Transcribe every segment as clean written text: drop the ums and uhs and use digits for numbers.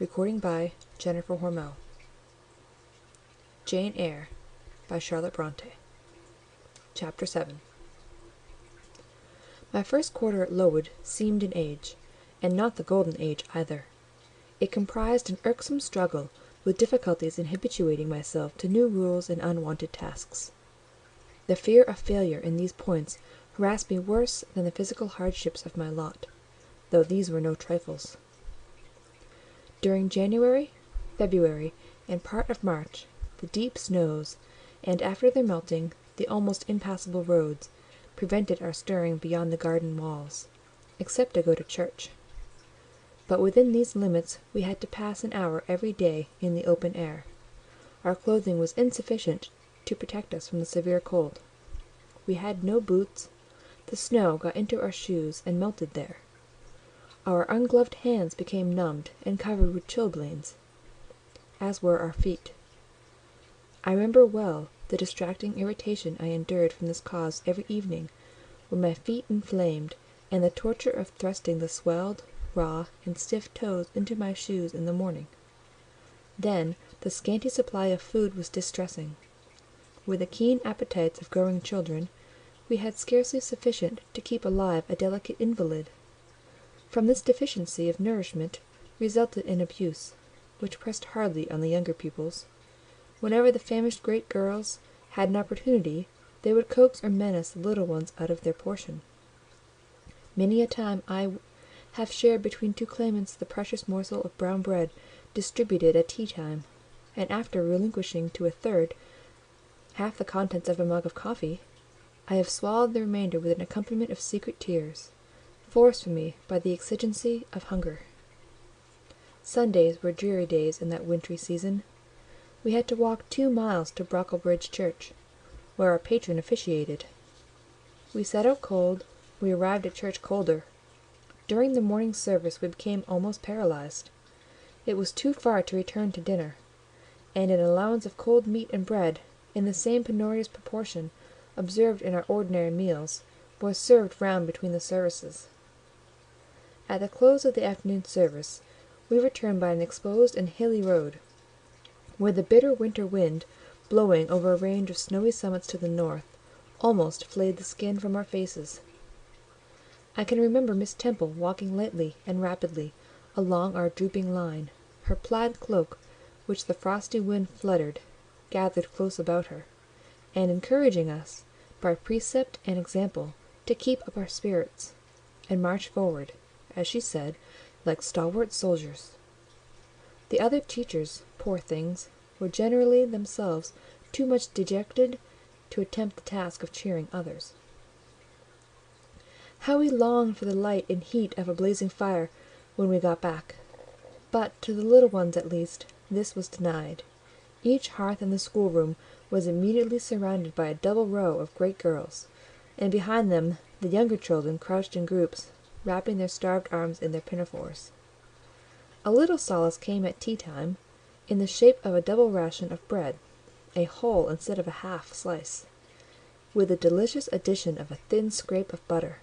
by Jennifer Hormel. Jane Eyre by Charlotte Brontë. Chapter 7. My first quarter at Lowood seemed an age, and not the golden age either. It comprised an irksome struggle with difficulties in habituating myself to new rules and unwonted tasks. The fear of failure in these points harassed me worse than the physical hardships of my lot, though these were no trifles. During January, February, and part of March, the deep snows, and after their melting, the almost impassable roads, prevented our stirring beyond the garden walls, except to go to church. But within these limits we had to pass an hour every day in the open air. Our clothing was insufficient to protect us from the severe cold. We had no boots. The snow got into our shoes and melted there. Our ungloved hands became numbed and covered with chilblains, as were our feet. I remember well the distracting irritation I endured from this cause every evening, when my feet inflamed, and the torture of thrusting the swelled, raw, and stiff toes into my shoes in the morning. Then the scanty supply of food was distressing. With the keen appetites of growing children, we had scarcely sufficient to keep alive a delicate invalid. From this deficiency of nourishment resulted an abuse, which pressed hardly on the younger pupils. Whenever the famished great girls had an opportunity, they would coax or menace the little ones out of their portion. Many a time I have shared between two claimants the precious morsel of brown bread distributed at tea-time, and after relinquishing to a third half the contents of a mug of coffee, I have swallowed the remainder with an accompaniment of secret tears, forced from me by the exigency of hunger. Sundays were dreary days in that wintry season. We had to walk 2 miles to Brocklebridge Church, where our patron officiated. We set out cold, we arrived at church colder. During the morning service we became almost paralysed. It was too far to return to dinner, and an allowance of cold meat and bread, in the same penurious proportion observed in our ordinary meals, was served round between the services. At the close of the afternoon service, we returned by an exposed and hilly road, where the bitter winter wind, blowing over a range of snowy summits to the north, almost flayed the skin from our faces. I can remember Miss Temple walking lightly and rapidly along our drooping line, her plaid cloak, which the frosty wind fluttered, gathered close about her, and encouraging us, by precept and example, to keep up our spirits, and march forward, as she said, like stalwart soldiers. The other teachers, poor things, were generally themselves too much dejected to attempt the task of cheering others. How we longed for the light and heat of a blazing fire when we got back! But to the little ones at least this was denied. Each hearth in the schoolroom was immediately surrounded by a double row of great girls, and behind them the younger children crouched in groups, wrapping their starved arms in their pinafores. A little solace came at tea-time, in the shape of a double ration of bread, a whole instead of a half slice, with the delicious addition of a thin scrape of butter.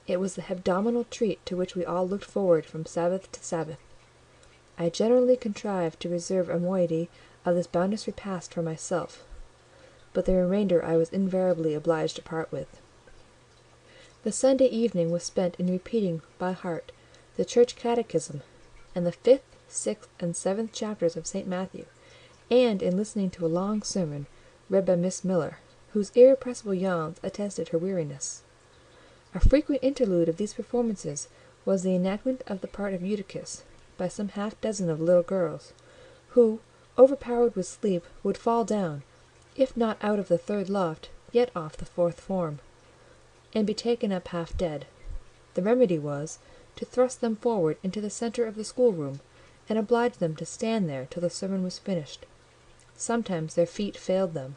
It was the hebdomadal treat to which we all looked forward from Sabbath to Sabbath. I generally contrived to reserve a moiety of this bounteous repast for myself, but the remainder I was invariably obliged to part with. The Sunday evening was spent in repeating by heart the church catechism, and the 5th, 6th, and 7th chapters of St. Matthew, and in listening to a long sermon read by Miss Miller, whose irrepressible yawns attested her weariness. A frequent interlude of these performances was the enactment of the part of Eutychus by some half-dozen of little girls, who, overpowered with sleep, would fall down, if not out of the 3rd loft, yet off the 4th form, and be taken up half dead. The remedy was to thrust them forward into the centre of the schoolroom, and oblige them to stand there till the sermon was finished. Sometimes their feet failed them,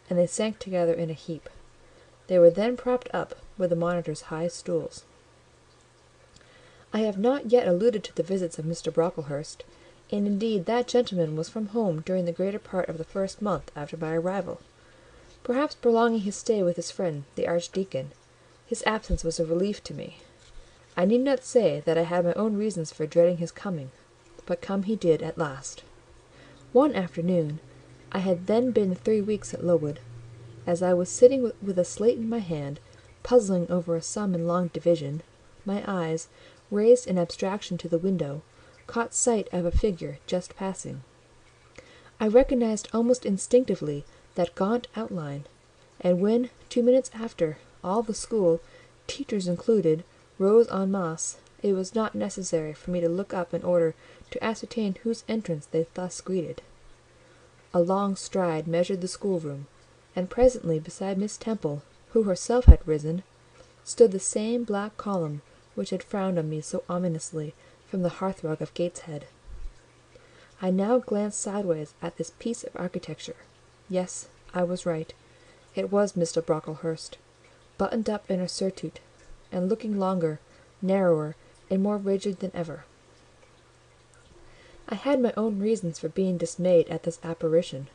and they sank together in a heap. They were then propped up with the monitor's high stools. I have not yet alluded to the visits of Mr. Brocklehurst, and indeed that gentleman was from home during the greater part of the first month after my arrival, perhaps prolonging his stay with his friend the Archdeacon. His absence was a relief to me. I need not say that I had my own reasons for dreading his coming. but come he did at last. One afternoon, I had then been 3 weeks at Lowood, as I was sitting with a slate in my hand, puzzling over a sum in long division, my eyes, raised in abstraction to the window, caught sight of a figure just passing. I recognised almost instinctively that gaunt outline, and when, 2 minutes after, all the school, teachers included, rose en masse, it was not necessary for me to look up in order to ascertain whose entrance they thus greeted. A long stride measured the schoolroom, and presently beside Miss Temple, who herself had risen, stood the same black column which had frowned on me so ominously from the hearthrug of Gateshead. I now glanced sideways at this piece of architecture. Yes, I was right. It was Mr. Brocklehurst, buttoned up in a surtout, and looking longer, narrower, and more rigid than ever. I had my own reasons for being dismayed at this apparition.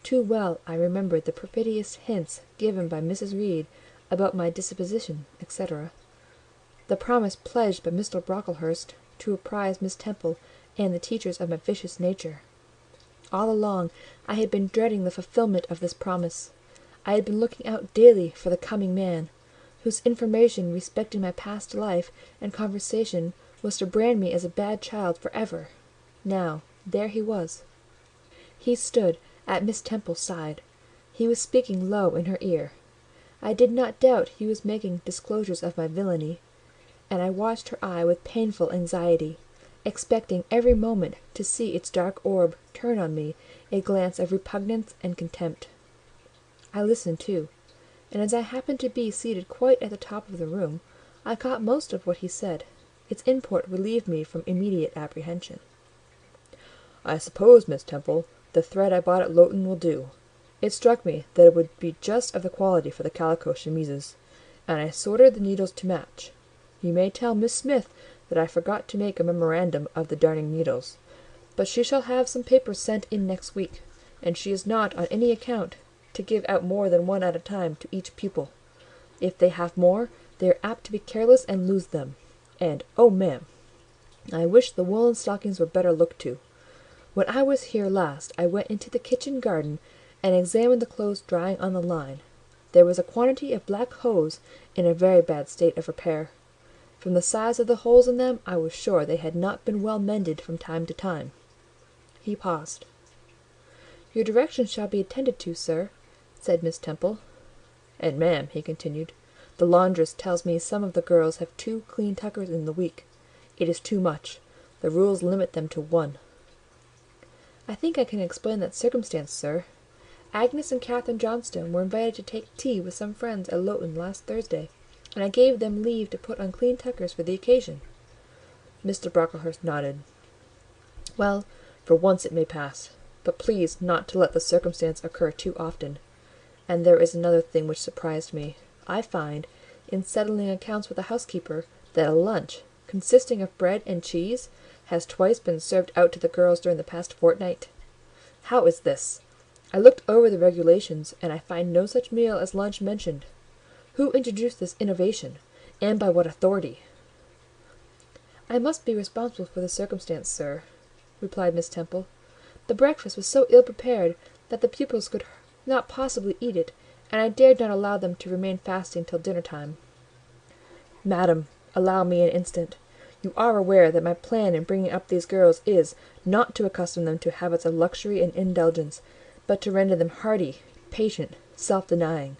Too well I remembered the perfidious hints given by Mrs. Reed about my disposition, etc., the promise pledged by Mr. Brocklehurst to apprise Miss Temple and the teachers of my vicious nature. All along I had been dreading the fulfilment of this promise. I had been looking out daily for the coming man, whose information respecting my past life and conversation was to brand me as a bad child for ever. Now, there he was. He stood at Miss Temple's side. He was speaking low in her ear. I did not doubt he was making disclosures of my villainy, and I watched her eye with painful anxiety, expecting every moment to see its dark orb turn on me a glance of repugnance and contempt. I listened too, and as I happened to be seated quite at the top of the room, I caught most of what he said. Its import relieved me from immediate apprehension. "I suppose, Miss Temple, the thread I bought at Lowton will do. It struck me that it would be just of the quality for the calico chemises, and I sorted the needles to match. You may tell Miss Smith that I forgot to make a memorandum of the darning needles, but she shall have some papers sent in next week, and she is not on any account to give out more than one at a time to each pupil. If they have more, they are apt to be careless and lose them. And, oh, ma'am, I wish the woollen stockings were better looked to. When I was here last, I went into the kitchen garden and examined the clothes drying on the line. There was a quantity of black hose in a very bad state of repair. From the size of the holes in them, I was sure they had not been well mended from time to time." He paused. "Your directions shall be attended to, sir," said Miss Temple. "And, ma'am," he continued, "the laundress tells me some of the girls have 2 clean tuckers in the week. It is too much. The rules limit them to 1. "I think I can explain that circumstance, sir. Agnes and Catherine Johnstone were invited to take tea with some friends at Lowton last Thursday, and I gave them leave to put on clean tuckers for the occasion." Mr. Brocklehurst nodded. "Well, for once it may pass, but please not to let the circumstance occur too often. And there is another thing which surprised me. I find, in settling accounts with the housekeeper, that a lunch, consisting of bread and cheese, has twice been served out to the girls during the past fortnight. How is this? I looked over the regulations, and I find no such meal as lunch mentioned. Who introduced this innovation, and by what authority?" "I must be responsible for the circumstance, sir," replied Miss Temple. "The breakfast was so ill prepared that the pupils could not possibly eat it, and I dared not allow them to remain fasting till dinner time." "Madam, allow me an instant. You are aware that my plan in bringing up these girls is, not to accustom them to habits of luxury and indulgence, but to render them hardy, patient, self-denying.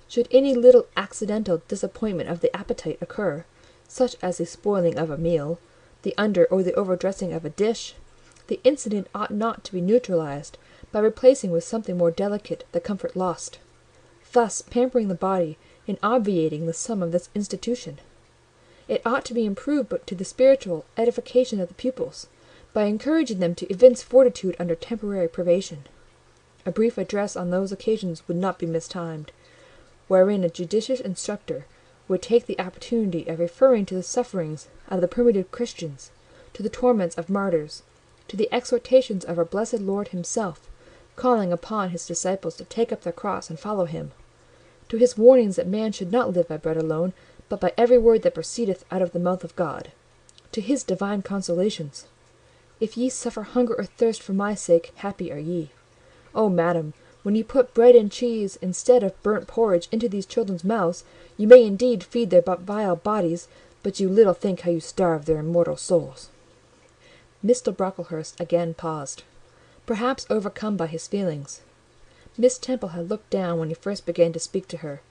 Should any little accidental disappointment of the appetite occur, such as the spoiling of a meal, the under or the overdressing of a dish, the incident ought not to be neutralized by replacing with something more delicate the comfort lost, thus pampering the body and obviating the sum of this institution. It ought to be improved to the spiritual edification of the pupils, by encouraging them to evince fortitude under temporary privation. A brief address on those occasions would not be mistimed, wherein a judicious instructor would take the opportunity of referring to the sufferings of the primitive Christians, to the torments of martyrs, to the exhortations of our blessed Lord himself, calling upon his disciples to take up their cross and follow him, to his warnings that man should not live by bread alone, but by every word that proceedeth out of the mouth of God, to his divine consolations. If ye suffer hunger or thirst for my sake, happy are ye. O madam, when you put bread and cheese instead of burnt porridge into these children's mouths, you may indeed feed their vile bodies, but you little think how you starve their immortal souls." Mr. Brocklehurst again paused, perhaps overcome by his feelings. Miss Temple had looked down when he first began to speak to her,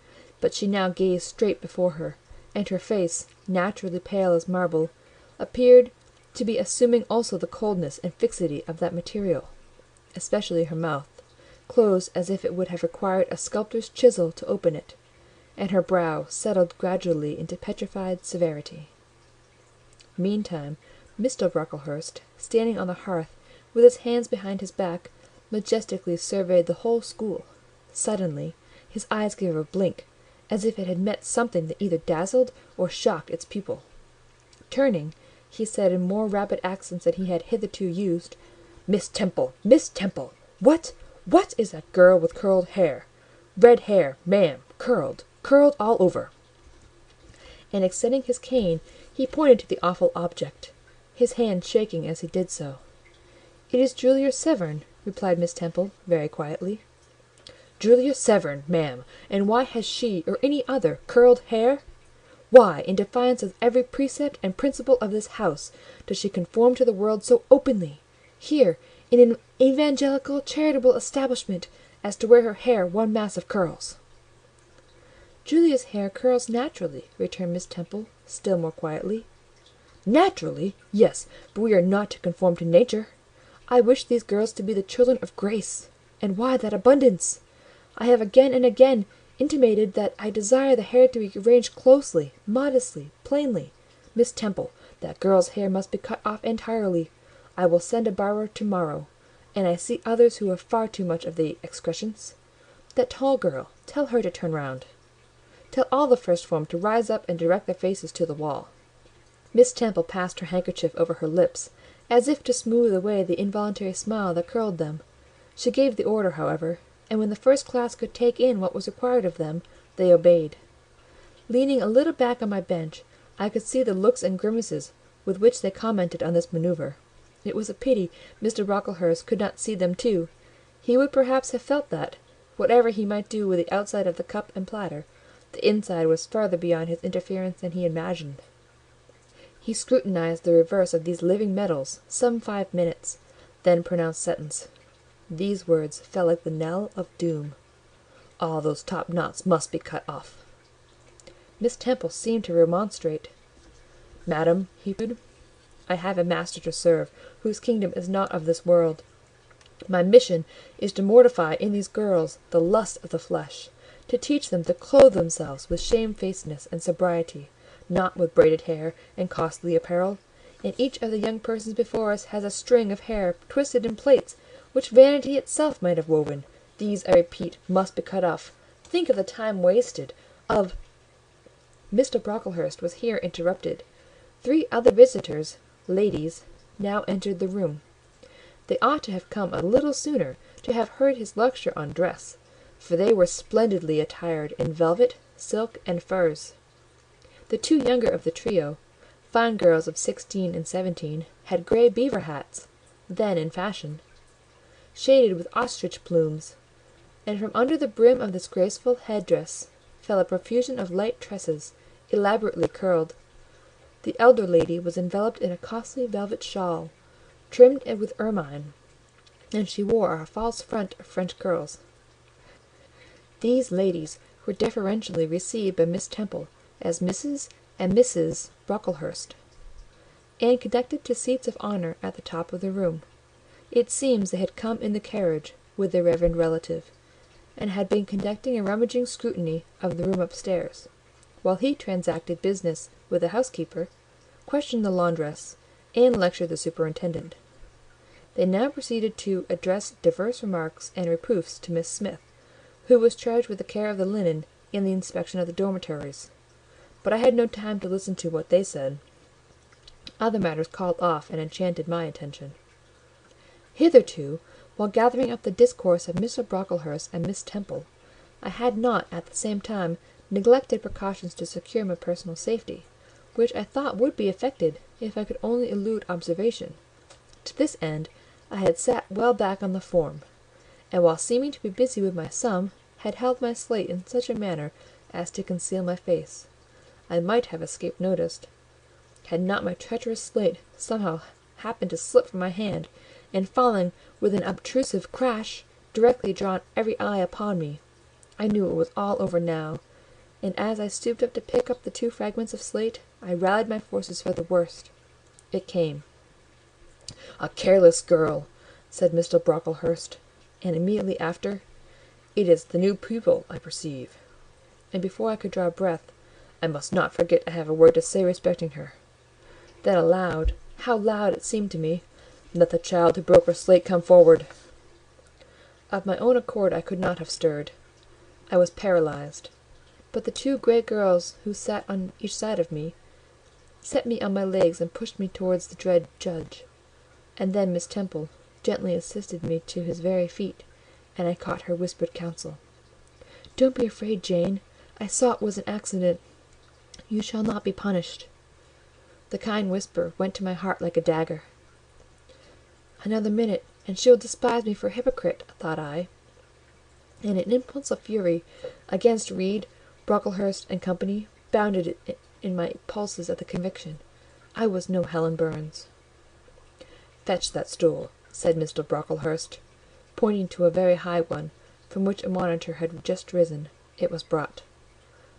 but she now gazed straight before her, and her face, naturally pale as marble, appeared to be assuming also the coldness and fixity of that material, especially her mouth, closed as if it would have required a sculptor's chisel to open it, and her brow settled gradually into petrified severity. Meantime, Mr. Brocklehurst, standing on the hearth, with his hands behind his back, majestically surveyed the whole school. Suddenly his eyes gave a blink, as if it had met something that either dazzled or shocked its pupil. Turning, he said in more rapid accents than he had hitherto used, "Miss Temple, Miss Temple, what is that girl with curled hair? Red hair, ma'am, curled all over." And extending his cane, he pointed to the awful object, his hand shaking as he did so. "It is Julia Severn," replied Miss Temple, very quietly. "Julia Severn, ma'am, and why has she, or any other, curled hair? Why, in defiance of every precept and principle of this house, does she conform to the world so openly, here, in an evangelical charitable establishment, as to wear her hair one mass of curls?" "Julia's hair curls naturally," returned Miss Temple, still more quietly. "Naturally! Yes, but we are not to conform to nature. I wish these girls to be the children of grace. And why that abundance? I have again and again intimated that I desire the hair to be arranged closely, modestly, plainly. Miss Temple, that girl's hair must be cut off entirely. I will send a barber to-morrow, and I see others who have far too much of the excrescence. That tall girl, tell her to turn round. Tell all the first form to rise up and direct their faces to the wall." Miss Temple passed her handkerchief over her lips, as if to smooth away the involuntary smile that curled them. She gave the order, however, and when the first class could take in what was required of them, they obeyed. Leaning a little back on my bench, I could see the looks and grimaces with which they commented on this manoeuvre. It was a pity Mr. Brocklehurst could not see them too. He would perhaps have felt that, whatever he might do with the outside of the cup and platter, the inside was farther beyond his interference than he imagined. He scrutinized the reverse of these living metals some 5 minutes, then pronounced sentence. These words fell like the knell of doom. "All those top knots must be cut off." Miss Temple seemed to remonstrate. "Madam," he said, "I have a master to serve, whose kingdom is not of this world. My mission is to mortify in these girls the lust of the flesh, to teach them to clothe themselves with shamefacedness and sobriety, not with braided hair and costly apparel, and each of the young persons before us has a string of hair twisted in plaits which vanity itself might have woven. These, I repeat, must be cut off. Think of the time wasted, of—" Mr. Brocklehurst was here interrupted. 3 other visitors, ladies, now entered the room. They ought to have come a little sooner to have heard his lecture on dress, for they were splendidly attired in velvet, silk, and furs. The 2 younger of the trio, fine girls of 16 and 17, had grey beaver hats, then in fashion, shaded with ostrich plumes, and from under the brim of this graceful head-dress fell a profusion of light tresses, elaborately curled. The elder lady was enveloped in a costly velvet shawl, trimmed with ermine, and she wore a false front of French curls. These ladies were deferentially received by Miss Temple as Mrs. and Mrs. Brocklehurst, and conducted to seats of honour at the top of the room. It seems they had come in the carriage with their reverend relative, and had been conducting a rummaging scrutiny of the room upstairs, while he transacted business with the housekeeper, questioned the laundress, and lectured the superintendent. They now proceeded to address divers remarks and reproofs to Miss Smith, who was charged with the care of the linen and the inspection of the dormitories. But I had no time to listen to what they said. Other matters called off and enchanted my attention. Hitherto, while gathering up the discourse of Mr. Brocklehurst and Miss Temple, I had not, at the same time, neglected precautions to secure my personal safety, which I thought would be effected if I could only elude observation. To this end I had sat well back on the form, and while seeming to be busy with my sum, had held my slate in such a manner as to conceal my face. I might have escaped notice, had not my treacherous slate somehow happened to slip from my hand, and falling with an obtrusive crash, directly drawn every eye upon me. I knew it was all over now, and as I stooped up to pick up the 2 fragments of slate, I rallied my forces for the worst. It came. "A careless girl," said Mr. Brocklehurst, and immediately after, "It is the new pupil, I perceive." And before I could draw breath, "I must not forget I have a word to say respecting her." Then aloud, how loud it seemed to me, "Let the child who broke her slate come forward." Of my own accord I could not have stirred. I was paralysed. But the 2 grey girls who sat on each side of me set me on my legs and pushed me towards the dread judge. And then Miss Temple gently assisted me to his very feet, and I caught her whispered counsel. "Don't be afraid, Jane. I saw it was an accident. You shall not be punished." The kind whisper went to my heart like a dagger. Another minute, and she will despise me for a hypocrite, thought I. And an impulse of fury against Reed, Brocklehurst and company bounded in my pulses at the conviction. I was no Helen Burns. "Fetch that stool," said Mr. Brocklehurst, pointing to a very high one, from which a monitor had just risen. It was brought.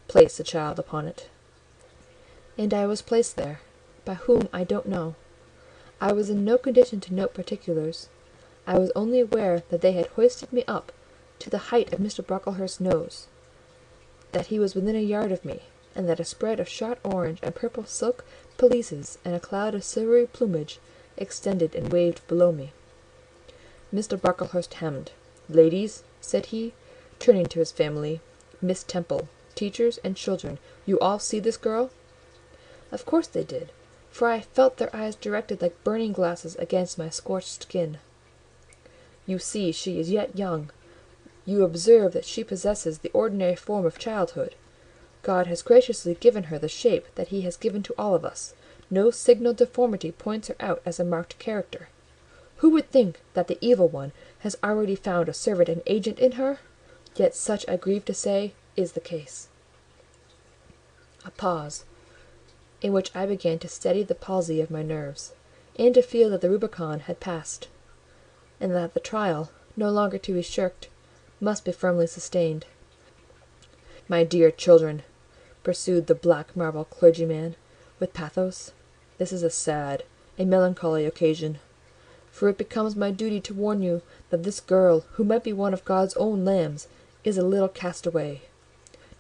"Place the child upon it." And I was placed there, by whom I don't know. I was in no condition to note particulars. I was only aware that they had hoisted me up to the height of Mr. Brocklehurst's nose, that he was within a yard of me, and that a spread of shot orange and purple silk pelisses and a cloud of silvery plumage extended and waved below me. Mr. Brocklehurst hemmed. "Ladies," said he, turning to his family, "Miss Temple, teachers, and children, you all see this girl?" Of course they did, for I felt their eyes directed like burning glasses against my scorched skin. "You see she is yet young. You observe that she possesses the ordinary form of childhood. God has graciously given her the shape that he has given to all of us. No signal deformity points her out as a marked character. Who would think that the evil one has already found a servant and agent in her? Yet such, I grieve to say, is the case." A pause, in which I began to steady the palsy of my nerves, and to feel that the Rubicon had passed, and that the trial, no longer to be shirked, must be firmly sustained. "My dear children," pursued the black marble clergyman, with pathos, "this is a sad, a melancholy occasion. For it becomes my duty to warn you that this girl, who might be one of God's own lambs, is a little castaway.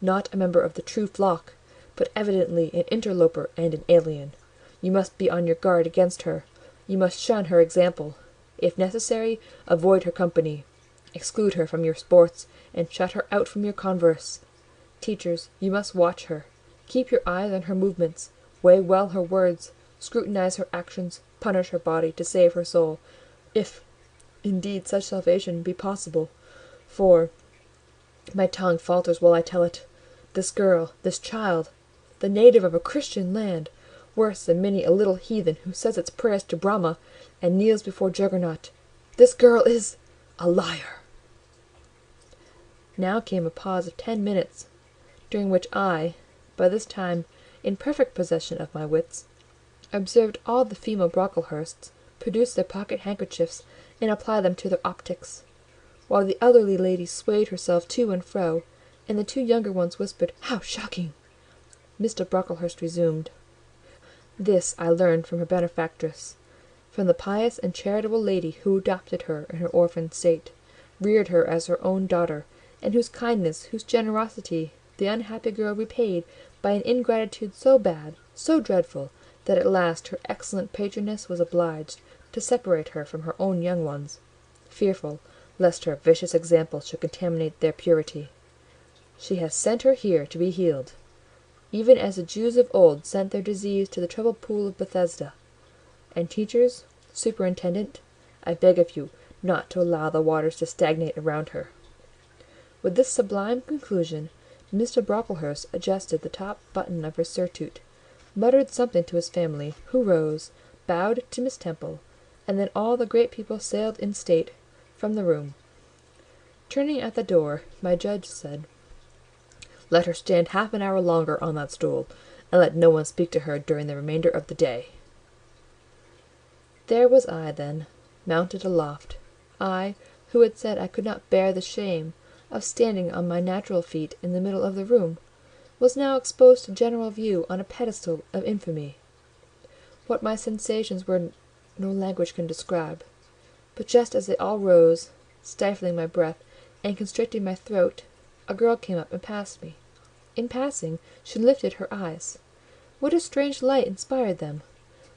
Not a member of the true flock, but evidently an interloper and an alien. You must be on your guard against her. You must shun her example. If necessary, avoid her company. Exclude her from your sports, and shut her out from your converse. Teachers, you must watch her. Keep your eyes on her movements. Weigh well her words. Scrutinize her actions. Punish her body to save her soul, if indeed such salvation be possible. For my tongue falters while I tell it. This girl, this child, the native of a Christian land, worse than many a little heathen who says its prayers to Brahma and kneels before Juggernaut. This girl is a liar." Now came a pause of 10 minutes, during which I, by this time in perfect possession of my wits, observed all the female Brocklehursts produce their pocket handkerchiefs and apply them to their optics, while the elderly lady swayed herself to and fro, and the 2 younger ones whispered, "How shocking!" Mr. Brocklehurst resumed. "This I learned from her benefactress, from the pious and charitable lady who adopted her in her orphan state, reared her as her own daughter, and whose kindness, whose generosity, the unhappy girl repaid by an ingratitude so bad, so dreadful, that at last her excellent patroness was obliged to separate her from her own young ones, fearful lest her vicious example should contaminate their purity. She has sent her here to be healed, even as the Jews of old sent their disease to the troubled pool of Bethesda. And teachers, superintendent, I beg of you not to allow the waters to stagnate around her." With this sublime conclusion, Mr. Brocklehurst adjusted the top button of his surtout, muttered something to his family, who rose, bowed to Miss Temple, and then all the great people sailed in state from the room. Turning at the door, my judge said, "Let her stand half an hour longer on that stool, and let no one speak to her during the remainder of the day." There was I, then, mounted aloft, I, who had said I could not bear the shame of standing on my natural feet in the middle of the room, was now exposed to general view on a pedestal of infamy. What my sensations were no language can describe; but just as they all rose, stifling my breath and constricting my throat, a girl came up and passed me. In passing, she lifted her eyes. What a strange light inspired them!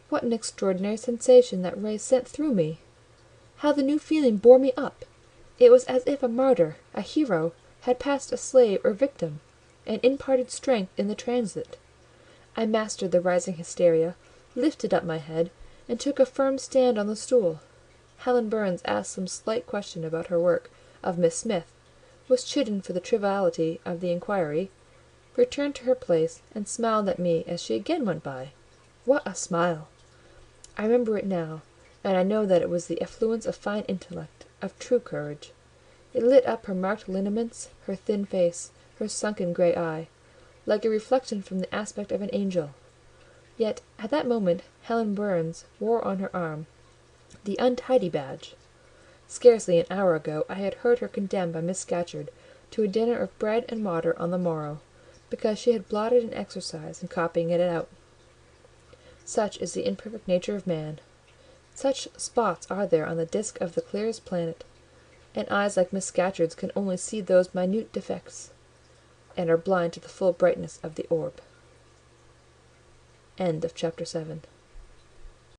What an extraordinary sensation that ray sent through me! How the new feeling bore me up! It was as if a martyr, a hero, had passed a slave or victim, and imparted strength in the transit. I mastered the rising hysteria, lifted up my head, and took a firm stand on the stool. Helen Burns asked some slight question about her work of Miss Smith, was chidden for the triviality of the inquiry, returned to her place, and smiled at me as she again went by. What a smile! I remember it now, and I know that it was the effluence of fine intellect, of true courage. It lit up her marked lineaments, her thin face, her sunken grey eye, like a reflection from the aspect of an angel. Yet at that moment Helen Burns wore on her arm the untidy badge. Scarcely an hour ago I had heard her condemned by Miss Scatcherd to a dinner of bread and water on the morrow, because she had blotted an exercise in copying it out. Such is the imperfect nature of man. Such spots are there on the disk of the clearest planet, and eyes like Miss Scatcherd's can only see those minute defects, and are blind to the full brightness of the orb. End of chapter 7.